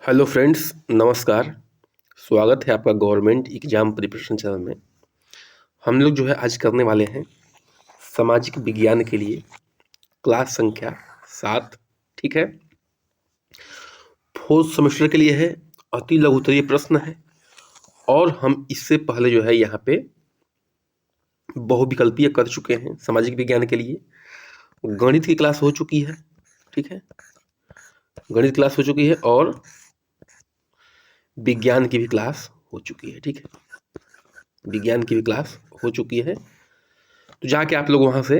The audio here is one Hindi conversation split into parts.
हेलो फ्रेंड्स, नमस्कार। स्वागत है आपका गवर्नमेंट एग्जाम प्रिपरेशन चैनल में। हम लोग जो है आज करने वाले हैं सामाजिक विज्ञान के लिए क्लास संख्या 7। ठीक है, फोर्थ सेमेस्टर के लिए है। अति लघुत्तरीय प्रश्न है और हम इससे पहले जो है यहाँ पे बहुविकल्पीय कर चुके हैं। सामाजिक विज्ञान के लिए गणित की क्लास हो चुकी है। ठीक है, गणित क्लास हो चुकी है और विज्ञान की भी क्लास हो चुकी है। ठीक है, विज्ञान की भी क्लास हो चुकी है। तो जाके आप लोग वहाँ से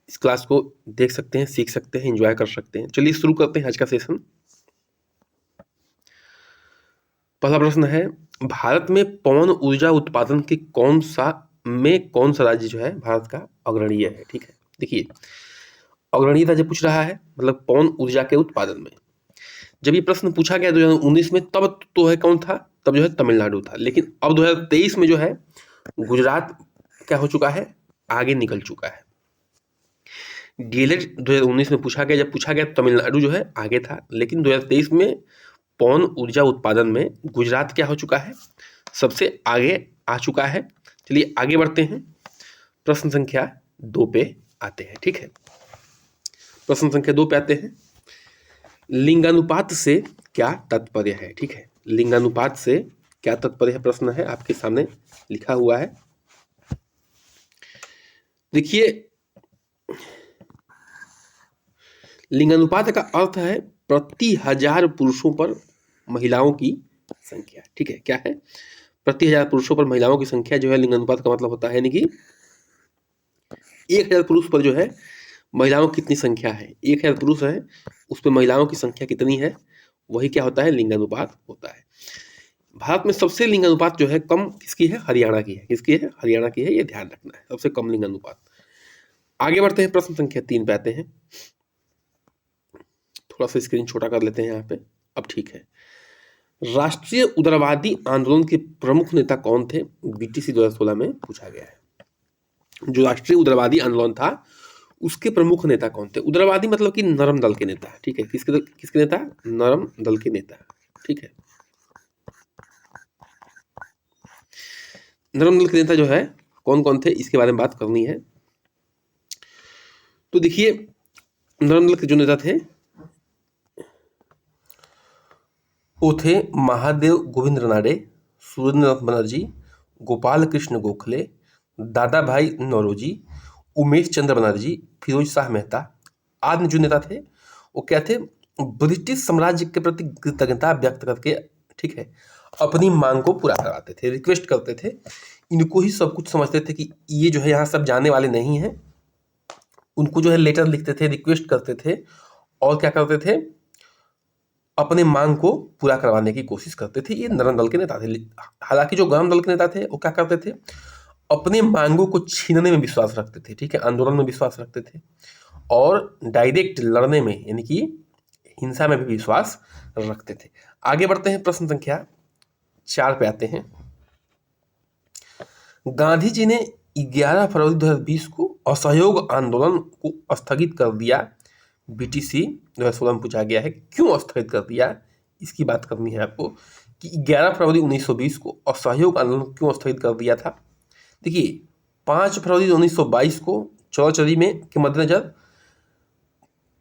इस क्लास को देख सकते हैं, सीख सकते हैं, एंजॉय कर सकते हैं। चलिए शुरू करते हैं आज का सेशन। पहला प्रश्न है, भारत में पवन ऊर्जा उत्पादन के कौन सा राज्य जो है भारत का अग्रणीय है। ठीक है, देखिए अग्रणीयता जब पूछ रहा है मतलब पवन ऊर्जा के उत्पादन में, जब ये प्रश्न पूछा गया 2019 में तब तो है कौन था, तब जो है तमिलनाडु था। लेकिन अब 2023 में जो है गुजरात क्या हो चुका है, आगे निकल चुका है। डीएलएड 2019 में पूछा गया, जब पूछा गया तमिलनाडु जो है आगे था, लेकिन 2023 में पवन ऊर्जा उत्पादन में गुजरात क्या हो चुका है, सबसे आगे आ चुका है। चलिए आगे बढ़ते हैं, प्रश्न संख्या 2 पे आते हैं। ठीक है, प्रश्न संख्या 2 पे आते हैं। लिंगानुपात से क्या तात्पर्य है। ठीक है, लिंगानुपात से क्या तात्पर्य है, प्रश्न है आपके सामने लिखा हुआ है। देखिए लिंगानुपात का अर्थ है प्रति 1000 पुरुषों पर महिलाओं की संख्या। ठीक है, क्या है, प्रति 1000 पुरुषों पर महिलाओं की संख्या जो है लिंगानुपात का मतलब होता है, यानी कि 1000 पुरुष पर जो है महिलाओं की कितनी संख्या है, 1000 पुरुष है उस पर महिलाओं की संख्या कितनी है, वही क्या होता है, लिंगानुपात होता है। भारत में सबसे लिंगानुपात जो है कम किसकी है, हरियाणा की है। किसकी है, हरियाणा की है, ये ध्यान रखना है, सबसे कम लिंगानुपात। आगे बढ़ते हैं, प्रश्न संख्या 3 पे आते हैं। थोड़ा सा स्क्रीन छोटा कर लेते हैं यहाँ पे, अब ठीक है। राष्ट्रीय उदारवादी आंदोलन के प्रमुख नेता कौन थे, बीटीसी 2016 में पूछा गया है। जो राष्ट्रीय उदारवादी आंदोलन था उसके प्रमुख नेता कौन थे। उदारवादी मतलब कि नरम दल के नेता। ठीक है, किसके नेता, नरम दल के नेता। ठीक है, नरम दल के नेता जो है कौन कौन थे, इसके बारे में बात करनी है। तो देखिए नरम दल के जो नेता थे वो थे महादेव गोविंद रानडे, सुरेंद्रनाथ बनर्जी, गोपाल कृष्ण गोखले, दादा भाई नौरोजी, उमेश चंद्र बनर्जी, फिरोज शाह मेहता आदि जो नेता थे वो क्या थे, ब्रिटिश साम्राज्य के प्रति कृतज्ञता व्यक्त करके, ठीक है, अपनी मांग को पूरा करवाते थे, रिक्वेस्ट करते थे। इनको ही सब कुछ समझते थे कि ये जो है यहाँ सब जाने वाले नहीं हैं। उनको जो है लेटर लिखते थे, रिक्वेस्ट करते थे और क्या करते थे, अपने मांग को पूरा करवाने की कोशिश करते थे। ये नरम दल के नेता थे। हालांकि जो गर्म दल के नेता थे वो क्या करते थे, अपने मांगों को छीनने में विश्वास रखते थे। ठीक है, आंदोलन में विश्वास रखते थे और डायरेक्ट लड़ने में यानी कि हिंसा में भी विश्वास रखते थे। आगे बढ़ते हैं, प्रश्न संख्या 4 पे आते हैं। गांधी जी ने 11 फरवरी 2020 को असहयोग आंदोलन को स्थगित कर दिया। बीटीसी 2016 में पूछा गया है, क्यों स्थगित कर दिया, इसकी बात करनी है आपको कि 11 फरवरी 1920 को असहयोग आंदोलन क्यों स्थगित कर दिया था। देखिए 5 फरवरी 1922 को चौचरी में के मद्देनजर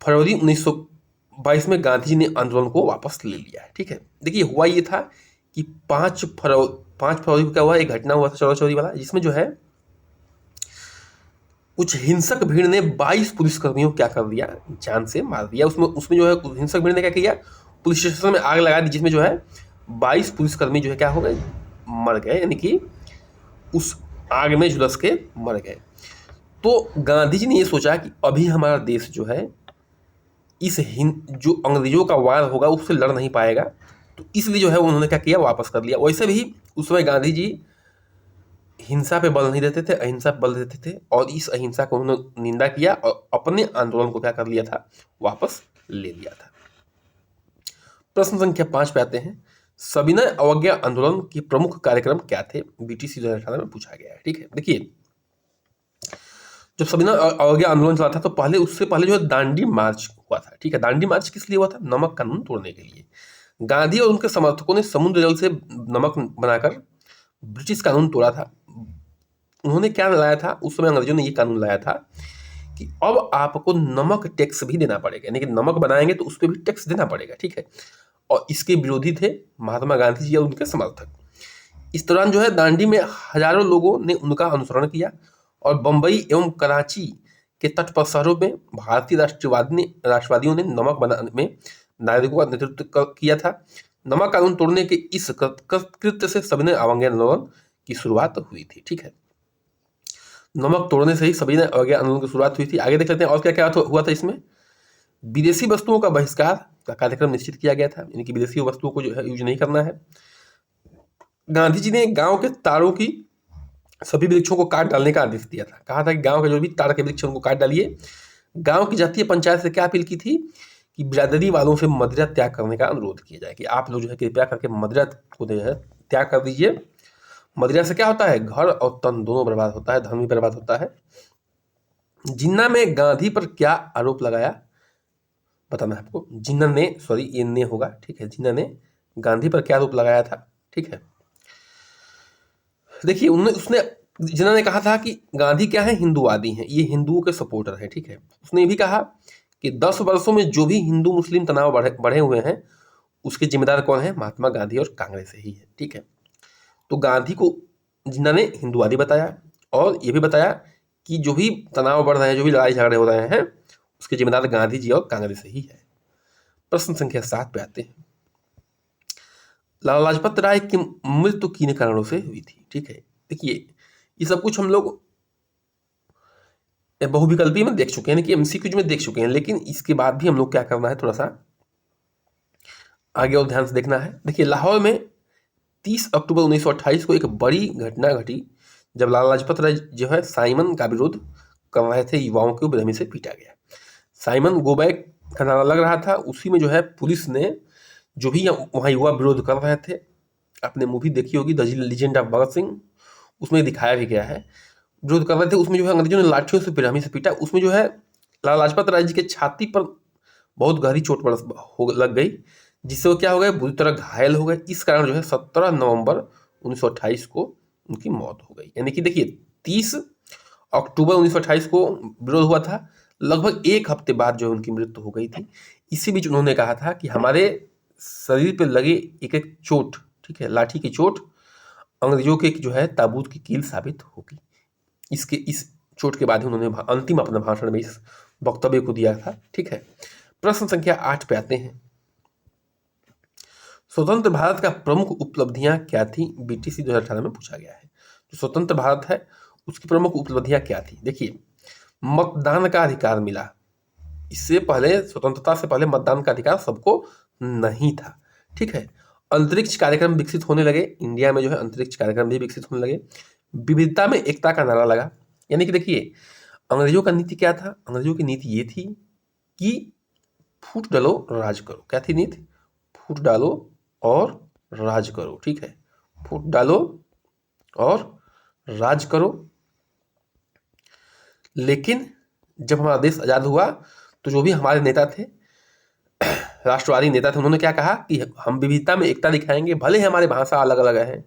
फरवरी 1922 में गांधी जी ने आंदोलन को वापस ले लिया है। ठीक है, देखिए हुआ ये था कि 5 फरवरी को क्या हुआ, एक घटना हुआ था चौचरी वाला, जिसमें जो है कुछ हिंसक भीड़ ने 22 पुलिसकर्मियों को क्या कर दिया, जान से मार दिया। उसमें जो है हिंसक भीड़ ने क्या किया, पुलिस स्टेशन में आग लगा दी, जिसमें जो है 22 पुलिसकर्मी जो है क्या हो गए, मर गए, यानी कि उस आग में झुलस के मर गए। तो गांधी जी ने ये सोचा कि अभी हमारा देश जो है जो अंग्रेजों का वार होगा उससे लड़ नहीं पाएगा, तो इसलिए जो है उन्होंने क्या किया, वापस कर लिया। वैसे भी उस समय गांधी जी हिंसा पे बल नहीं देते थे, अहिंसा पे बल देते थे, और इस अहिंसा को उन्होंने निंदा किया और अपने आंदोलन को क्या कर लिया था, वापस ले लिया था। प्रश्न संख्या 5 पे आते हैं। सविनय अवज्ञा आंदोलन के प्रमुख कार्यक्रम क्या थे, बीटीसी 2018 में पूछा गया है। ठीक है, देखिए जब सविनय अवज्ञा आंदोलन चला था तो उससे पहले जो है दांडी मार्च हुआ था। ठीक है, दांडी मार्च किस लिए हुआ था, नमक कानून तोड़ने के लिए। गांधी और उनके समर्थकों ने समुद्र जल से नमक बनाकर ब्रिटिश कानून तोड़ा था। उन्होंने क्या लाया था उस समय, अंग्रेजों ने ये कानून लाया था कि अब आपको नमक टैक्स भी देना पड़ेगा, यानी कि नमक बनाएंगे तो उस पर भी टैक्स देना पड़ेगा, ठीक है। और इसके विरोधी थे महात्मा गांधी जी और उनके समर्थक। इस दौरान जो है दांडी में हजारों लोगों ने उनका अनुसरण किया और बंबई एवं कराची के तट पर शहरों में भारतीय राष्ट्रवादियों ने नमक बनाने में नागरिकों का नेतृत्व किया था। नमक कानून तोड़ने के इस कृत्य से सविनय अवज्ञा आंदोलन की शुरुआत हुई थी, ठीक है। नमक तोड़ने से ही सविनय अवज्ञा आंदोलन की शुरुआत हुई थी। आगे देख लेते हैं और क्या क्या हुआ था इसमें। विदेशी वस्तुओं का बहिष्कार का कार्यक्रम निश्चित किया गया था, यानी कि विदेशी वस्तुओं को जो है यूज नहीं करना है। गांधी जी ने गांव के तारों की सभी वृक्षों को काट डालने का आदेश दिया था। कहा था कि गांव के जो भी ताड़ के वृक्ष उनको काट डालिए। गांव की जातीय पंचायत से क्या अपील की थी कि बिरादरी वालों से मदिरा त्याग करने का अनुरोध किया जाए, कि आप लोग जो है कृपया करके मदिरा को जो है त्याग कर दीजिए। मदिरा से क्या होता है, घर और तन दोनों बर्बाद होता है, धन भी बर्बाद होता है। जिन्ना में गांधी पर क्या आरोप लगाया बताना है आपको। जिन्ना ने, सॉरी ये ने होगा, ठीक है, जिन्ना ने गांधी पर क्या आरोप लगाया था, ठीक है। देखिए उसने जिन्होंने कहा था कि गांधी क्या है, हिंदूवादी हैं, ये हिंदुओं के सपोर्टर हैं, ठीक है। उसने भी कहा कि 10 वर्षों में जो भी हिंदू मुस्लिम तनाव बढ़े हुए हैं उसके जिम्मेदार कौन है, महात्मा गांधी और कांग्रेस ही है, ठीक है। तो गांधी को जिन्होंने हिंदूवादी बताया और ये भी बताया कि जो भी तनाव बढ़ रहे हैं, जो भी लड़ाई झगड़े हो रहे हैं, उसके जिम्मेदार गांधी जी और कांग्रेस ही है। प्रश्न संख्या 7 पे आते हैं। लाला लाजपत राय की मृत्यु किन कारणों से हुई थी, ठीक है। देखिए ये सब कुछ हम लोग बहुविकल्पी में देख चुके हैं, कि एमसीक्यूज में देख चुके हैं, लेकिन इसके बाद भी हम लोग क्या करना है, थोड़ा सा आगे और ध्यान से देखना है। देखिए लाहौर में 30 अक्टूबर 1928 को एक बड़ी घटना घटी जब लाला लाजपत राय जो है साइमन का विरोध कर रहे थे, युवाओं को बेरहमी से पीटा गया। साइमन गो बैक का नारा लग रहा था, उसी में जो है पुलिस ने जो भी वहाँ युवा विरोध कर रहे थे, आपने मूवी देखी होगी the legend of Bhagat Singh, उसमें दिखाया भी गया है, विरोध कर रहे थे। उसमें जो है अंग्रेजों ने लाठियों से बेरहमी से पीटा। उसमें जो है लाला लाजपत राय जी के छाती पर बहुत गहरी चोट लग गई, जिससे वो क्या हो गए, बुरी तरह घायल हो गए। इस कारण जो है 17 नवंबर 1928 को उनकी मौत हो गई। यानी कि देखिए 30 अक्टूबर 1928 को विरोध हुआ था, लगभग एक हफ्ते बाद जो है उनकी मृत्यु हो गई थी। इसी बीच उन्होंने कहा था कि हमारे शरीर पर लगे एक एक चोट, ठीक है, लाठी की चोट अंग्रेजों के जो है ताबूत की कील साबित होगी। इस चोट के बाद ही उन्होंने अंतिम अपना भाषण में इस वक्तव्य को दिया था, ठीक है। प्रश्न संख्या 8 पे आते हैं। स्वतंत्र भारत का प्रमुख उपलब्धियां क्या थी, बीटीसी 2018 में पूछा गया है। जो स्वतंत्र भारत है उसकी प्रमुख उपलब्धियां क्या थी। देखिए मतदान का अधिकार मिला, इससे पहले स्वतंत्रता से पहले मतदान का अधिकार सबको नहीं था, ठीक है। अंतरिक्ष कार्यक्रम विकसित होने लगे, इंडिया में जो है अंतरिक्ष कार्यक्रम भी विकसित होने लगे। विविधता में एकता का नारा लगा, यानी कि देखिए अंग्रेजों का नीति क्या था, अंग्रेजों की नीति ये थी कि फूट डालो राज करो। क्या थी नीति, फूट डालो और राज करो, ठीक है, फूट डालो और राज करो। लेकिन जब हमारा देश आजाद हुआ तो जो भी हमारे नेता थे, राष्ट्रवादी नेता थे, उन्होंने क्या कहा कि हम विविधता में एकता दिखाएंगे, भले ही हमारी भाषा अलग अलग है,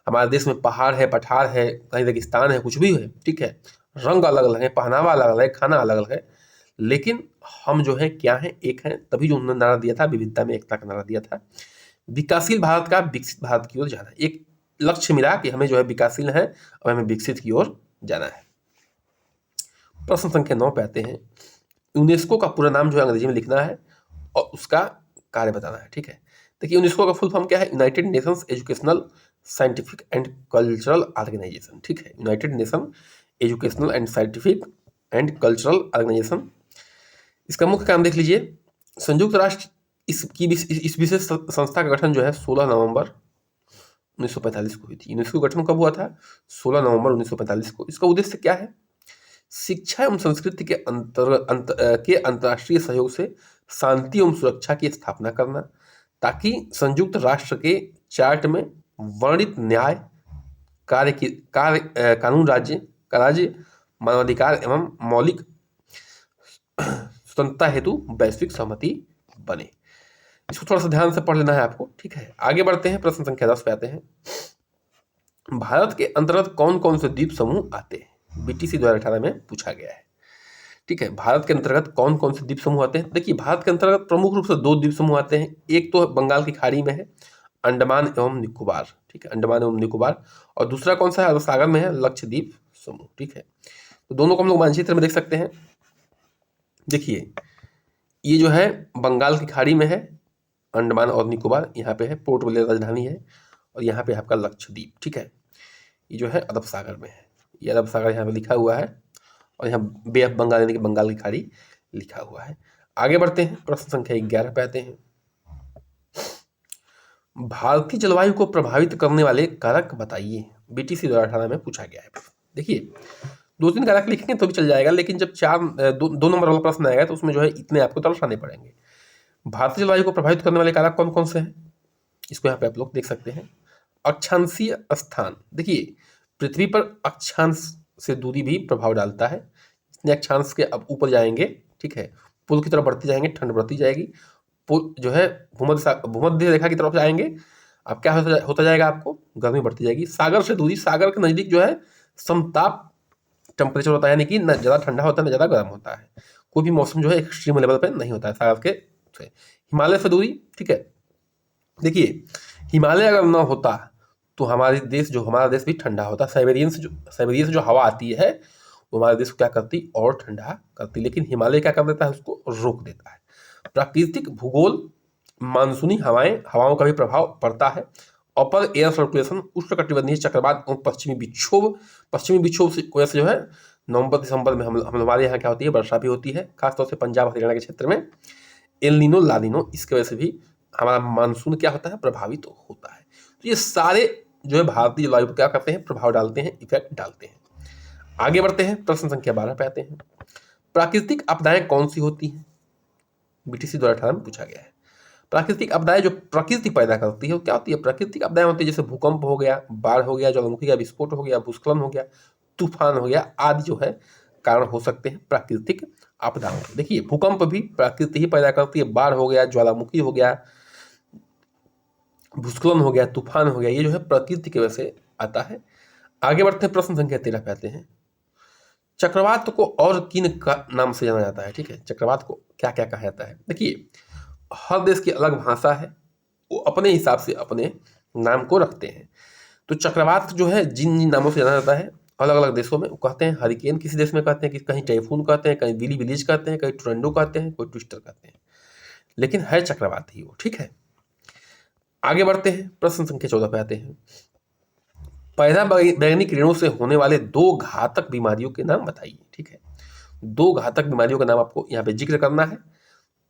हमारे देश में पहाड़ है, पठार है, कहीं रेगिस्तान है, कुछ भी है, ठीक है, रंग अलग अलग है, पहनावा अलग अलग है, खाना अलग अलग है, लेकिन हम जो है क्या है, एक है। तभी जो उन्होंने नारा दिया था, विविधता में एकता का नारा दिया था। विकासशील भारत का विकसित भारत की ओर जाना, एक लक्ष्य मिला कि हमें जो है विकासशील है और हमें विकसित की ओर जाना है। प्रश्न संख्या 9 पे आते हैं। यूनेस्को का पूरा नाम जो है अंग्रेजी में लिखना है और उसका कार्य बताना है, ठीक है। देखिए यूनेस्को का फुल फॉर्म क्या है, united nations educational scientific and cultural organisation, ठीक है, united nation educational and scientific and cultural organisation. इसका मुख्य काम देख लीजिए। संयुक्त राष्ट्र इस विशेष संस्था का गठन जो है 16 नवंबर 1945 को हुई थी। यूनेस्को गठन कब हुआ था, 16 नवंबर 1945 को। इसका उद्देश्य क्या है, शिक्षा एवं संस्कृति के अंतर्राष्ट्रीय सहयोग से शांति एवं सुरक्षा की स्थापना करना, ताकि संयुक्त राष्ट्र के चार्ट में वर्णित न्याय कानून राज्य मानवाधिकार एवं मौलिक स्वतंत्रता हेतु वैश्विक सहमति बने। इसको थोड़ा सा ध्यान से पढ़ लेना है आपको, ठीक है। आगे बढ़ते हैं, प्रश्न संख्या 10 पे आते हैं। भारत के अंतर्गत कौन कौन से द्वीप समूह आते हैं, बीटीसी 2018 में पूछा गया है, ठीक है। भारत के अंतर्गत कौन कौन से द्वीप समूह आते हैं? देखिए, भारत के अंतर्गत प्रमुख रूप से 2 द्वीप समूह आते हैं। एक तो बंगाल की खाड़ी में है, अंडमान एवं निकोबार, ठीक है, अंडमान एवं निकोबार। और दूसरा कौन सा है? अरब सागर में है, लक्षद्वीप समूह, ठीक है। तो दोनों को हम लोग मानचित्र में देख सकते हैं। देखिए, ये जो है बंगाल की खाड़ी में है, अंडमान और निकोबार, यहाँ पे है पोर्ट ब्लेयर राजधानी है, और यहाँ पे आपका लक्षद्वीप, ठीक है। ये जो है अरब सागर में है, ये अरब सागर यहाँ पे लिखा हुआ है, और यहाँ बे ऑफ बंगाल यानी कि बंगाल की खाड़ी लिखा हुआ है। आगे बढ़ते हैं, प्रश्न संख्या 11 पे आते हैं। भारतीय जलवायु को प्रभावित करने वाले कारक बताइए, बीटीसी 2018 में पूछा गया है। देखिए, 2-3 कारक लिखेंगे तो भी चल जाएगा, लेकिन जब 2 नंबर वाला प्रश्न आएगा तो उसमें जो है इतने आपको तलाशने पड़ेंगे। भारतीय जलवायु को प्रभावित करने वाले कारक कौन कौन से हैं, इसको यहाँ पे आप लोग देख सकते हैं। अक्षांशीय स्थान, देखिए पृथ्वी पर अक्षांश से दूरी भी प्रभाव डालता है। जितने अक्षांश के अब ऊपर जाएंगे, ठीक है, पुल की तरफ बढ़ती जाएंगे, ठंड बढ़ती जाएगी। पुल जो है भूमध्य रेखा की तरफ जाएंगे, अब क्या होता जाएगा, आपको गर्मी बढ़ती जाएगी। सागर से दूरी, सागर के नज़दीक जो है समताप टेम्परेचर होता है, यानी कि न ज़्यादा ठंडा होता है न ज़्यादा गर्म होता है, कोई भी मौसम जो है एक्सट्रीम लेवल पे नहीं होता है सागर के से। हिमालय से दूरी, ठीक है, देखिए हिमालय अगर न होता तो हमारा देश भी ठंडा होता। साइबेरियन से जो हवा आती है वो हमारे देश को क्या करती, और ठंडा करती, लेकिन हिमालय क्या कर देता है, उसको रोक देता है। प्राकृतिक भूगोल, मानसूनी हवाओं का भी प्रभाव पड़ता है। अपर एयर सर्कुलेशन, उष्णकटिबंधीय चक्रवात और पश्चिमी विक्षोभ की वजह से जो है नवंबर दिसंबर में हमारे यहाँ क्या होती है, वर्षा भी होती है, खासतौर से पंजाब हरियाणा के क्षेत्र में। एल नीनो ला नीनो, इसकी वजह से भी हमारा मानसून क्या होता है, प्रभावित होता है। तो ये सारे जो है भारतीय जलवायु पर क्या करते हैं, प्रभाव डालते हैं, इफेक्ट डालते हैं। आगे बढ़ते हैं, प्रश्न संख्या 12 पे आते हैं। प्राकृतिक आपदाएं कौन सी होती हैं, बीटीसी 2018 में पूछा गया है। प्राकृतिक आपदाएं जो प्रकृति पैदा करती है वो क्या होती है, प्राकृतिक आपदाएं होती है जैसे भूकंप हो गया, बाढ़ हो गया, ज्वालामुखी का विस्फोट हो गया, भूस्खलन हो गया, तूफान हो गया, आदि जो है कारण हो सकते हैं प्राकृतिक आपदाओं। देखिए, भूकंप भी प्रकृति ही पैदा करती है, बाढ़ हो गया, ज्वालामुखी हो गया, भूस्खलन हो गया, तूफान हो गया, ये जो है प्रकृति की वजह से आता है। आगे बढ़ते हैं, प्रश्न संख्या 13 पे आते हैं। चक्रवात को और किन का नाम से जाना जाता है, ठीक है, चक्रवात को क्या क्या कहा जाता है। देखिए, हर देश की अलग भाषा है, वो अपने हिसाब से अपने नाम को रखते हैं। तो चक्रवात जो है जिन जिन नामों से जाना जाता है अलग अलग देशों में, वो कहते हैं हरिकेन किसी देश में कहते हैं, कि कहीं टाइफून कहते हैं, कहीं विली विलीज कहते हैं, कहीं टोरंडो कहते हैं, कोई ट्विस्टर कहते हैं, लेकिन है चक्रवात ही वो, ठीक है। आगे बढ़ते हैं, प्रश्न संख्या 14 पे आते हैं। पैदा बैगनी किरणों से होने वाले 2 घातक बीमारियों के नाम बताइए, ठीक है। 2 घातक बीमारियों का नाम आपको यहाँ पे जिक्र करना है।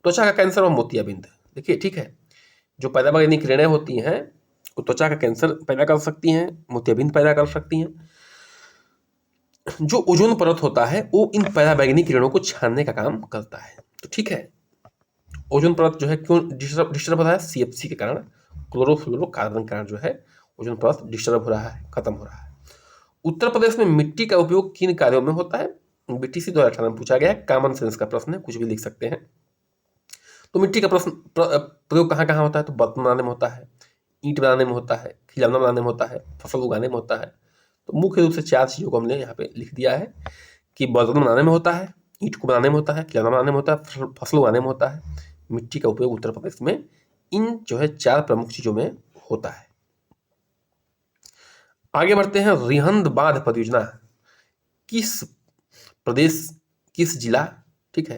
त्वचा का कैंसर और मोतियाबिंद, देखिए, ठीक है, जो पैदा बैगनी किरणें होती हैं वो त्वचा का कैंसर पैदा कर सकती हैं, मोतियाबिंद पैदा कर सकती हैं। जो ओजोन परत होता है वो इन पैदा बैगनी किरणों को छानने का काम करता है। तो ठीक है, ओजोन परत जो है क्यों डिस्टर्ब हो रहा है, सीएफसी के कारण, क्लोरोफ्लोरोकार्बन के कारण जो है ओजोन परत डिस्टर्ब हो रहा है, खत्म हो रहा है। उत्तर प्रदेश में मिट्टी का उपयोग किन कार्यों में होता है, बीटीसी 2018 में पूछा गया है, कॉमन सेंस का प्रश्न है, कुछ भी लिख सकते हैं। तो मिट्टी का प्रयोग कहाँ कहाँ होता है, तो बर्तन बनाने में होता है, ईंट बनाने में होता है, खिलौना बनाने में होता है, फसल उगाने में होता है। तो मुख्य रूप से 4 चीज़ों को हमने यहाँ पे लिख दिया है कि बर्तन बनाने में होता है, ईंट को बनाने में होता है, खिलौना बनाने में होता है, फसल उगाने में होता है। मिट्टी का उपयोग उत्तर प्रदेश में इन जो है 4 प्रमुख चीज़ों में होता है। आगे बढ़ते हैं, रिहंद बांध परियोजना किस प्रदेश, किस जिला, ठीक है,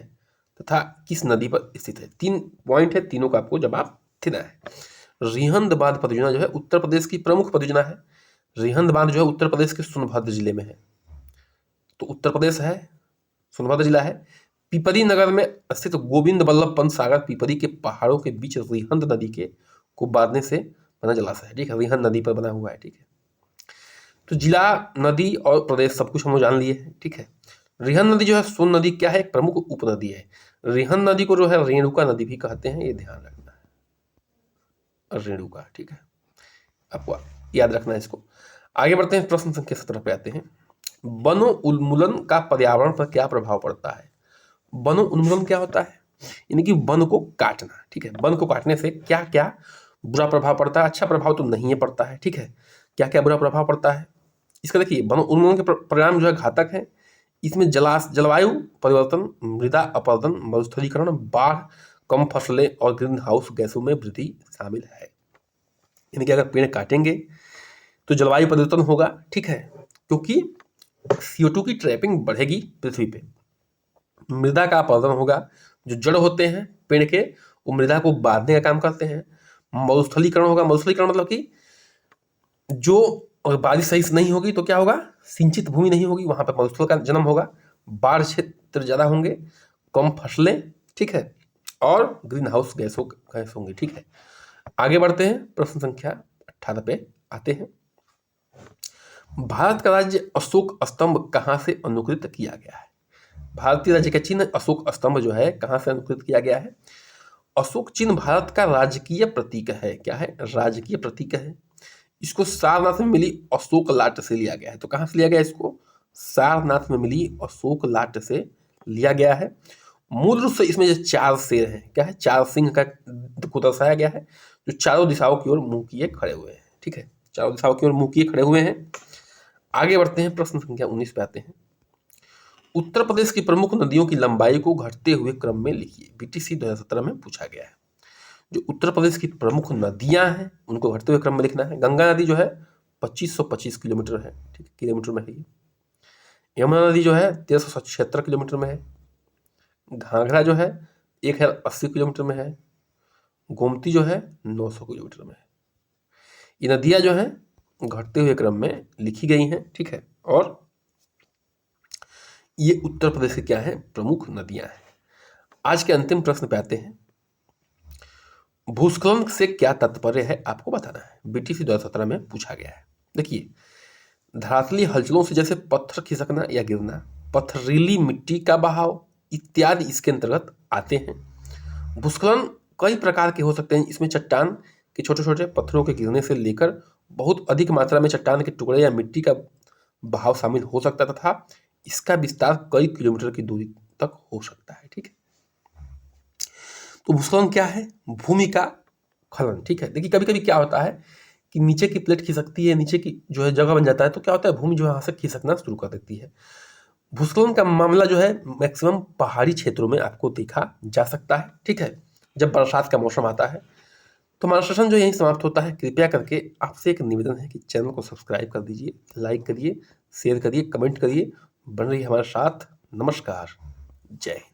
तथा किस नदी पर स्थित है। 3 पॉइंट है, तीनों का आपको जवाब देना है। रिहंद बांध परियोजना जो है उत्तर प्रदेश की प्रमुख परियोजना है। रिहंद बांध जो है उत्तर प्रदेश के सोनभद्र जिले में है, तो उत्तर प्रदेश है, सोनभद्र जिला है। पिपरी नगर में स्थित गोविंद बल्लभ पंत सागर पिपरी के पहाड़ों के बीच रिहंद नदी के को बांधने से बना जलाशय है, ठीक है, रिहंद नदी पर बना हुआ है, ठीक है। तो जिला, नदी और प्रदेश सब कुछ हम जान लिए हैं, ठीक है। रिहंद नदी जो है, सोन नदी क्या है, एक प्रमुख उपनदी है। रिहंद नदी को जो है रेणुका नदी भी कहते हैं, ये ध्यान रखना है, रेणुका, ठीक है, आपको याद रखना है इसको। आगे बढ़ते हैं, प्रश्न संख्या 17 पे आते हैं। वनो उन्मूलन का पर्यावरण पर क्या प्रभाव पड़ता है। वनो उन्मूलन क्या होता है, यानी कि वन को काटना। ठीक है, वन को काटने से क्या क्या बुरा प्रभाव पड़ता है? अच्छा प्रभाव तो नहीं है पड़ता है। ठीक है, क्या क्या बुरा प्रभाव पड़ता है इसका देखिए, वन उन्मूलन के परिणाम जो है घातक है। इसमें जलवायु परिवर्तन, मृदा अपरदन, मरुस्थलीकरण, बाढ़, कम फसलें और ग्रीन हाउस गैसों में वृद्धि शामिल है। यानी कि अगर पेड़ काटेंगे तो जलवायु परिवर्तन होगा। ठीक है, क्योंकि CO2 की ट्रैपिंग बढ़ेगी पृथ्वी पे, मृदा का अपरदन होगा। जो जड़ होते हैं पेड़ के वो मृदा को बांधने का काम करते हैं। मरुस्थलीकरण होगा। मरुस्थलीकरण मतलब कि जो अगर बारिश सही से नहीं होगी तो क्या होगा? सिंचित भूमि नहीं होगी, वहां पर मरुस्थल का जन्म होगा। बाढ़ क्षेत्र ज्यादा होंगे, कम फसलें। ठीक है, और ग्रीन हाउस गैस होंगे। ठीक है, आगे बढ़ते हैं, प्रश्न संख्या 18 पे आते हैं। भारत का राज्य अशोक स्तंभ कहाँ से अनुकृत किया गया है? भारतीय राज्य का चिन्ह अशोक स्तंभ जो है कहाँ से अनुकृत किया गया है? अशोक चिन्ह भारत का राजकीय प्रतीक है। क्या है? राजकीय प्रतीक है। इसको सारनाथ में मिली अशोक लाट से लिया गया है। तो कहाँ से लिया गया इसको? सारनाथ में मिली अशोक लाट से लिया गया है। मूल रूप से इसमें जो 4 शेर हैं, क्या है? 4 सिंह को दर्शाया गया है, जो चारों दिशाओं की ओर मुंह किए खड़े हुए हैं। ठीक है, चारों दिशाओं की ओर मुंह किए खड़े हुए हैं। आगे बढ़ते हैं, प्रश्न संख्या 19 पे आते हैं। उत्तर प्रदेश की प्रमुख नदियों की लंबाई को घटते हुए क्रम में लिखिए। BTC 2017 में पूछा गया है। जो उत्तर प्रदेश की प्रमुख नदियां हैं उनको घटते हुए क्रम में लिखना है। गंगा नदी जो है 2525 किलोमीटर है। ठीक है, किलोमीटर में है ये। यमुना नदी जो है 1376 किलोमीटर में है। घाघरा जो है 1080 किलोमीटर में है। गोमती जो है 900 किलोमीटर में है। ये नदियां जो हैं घटते हुए क्रम में लिखी गई हैं। ठीक है, और ये उत्तर प्रदेश की क्या है? प्रमुख नदियां हैं। आज के अंतिम प्रश्न पे आते हैं। भूस्खलन से क्या तात्पर्य है आपको बताना है। BTC 2017 में पूछा गया है। देखिए, धरातलीय हलचलों से जैसे पत्थर खिसकना या गिरना, पथरीली मिट्टी का बहाव इत्यादि इसके अंतर्गत आते हैं। भूस्खलन कई प्रकार के हो सकते हैं। इसमें चट्टान के छोटे छोटे पत्थरों के गिरने से लेकर बहुत अधिक मात्रा में चट्टान के टुकड़े या मिट्टी का बहाव शामिल हो सकता है, तथा इसका विस्तार कई किलोमीटर की दूरी तक हो सकता है। ठीक है, तो भूस्खलन क्या है? भूमि का खनन। ठीक है, देखिए कभी कभी क्या होता है कि नीचे की प्लेट खिसकती है, नीचे की जो है जगह बन जाता है, तो क्या होता है भूमि जो है यहाँ से खिसकना शुरू कर देती है। भूस्खलन का मामला जो है मैक्सिमम पहाड़ी क्षेत्रों में आपको देखा जा सकता है। ठीक है, जब बरसात का मौसम आता है। तो हमारा सेशन जो यहीं समाप्त होता है। कृपया करके आपसे एक निवेदन है कि चैनल को सब्सक्राइब कर दीजिए, लाइक करिए, शेयर करिए, कमेंट करिए, बन रही हमारे साथ। नमस्कार, जय हिंद।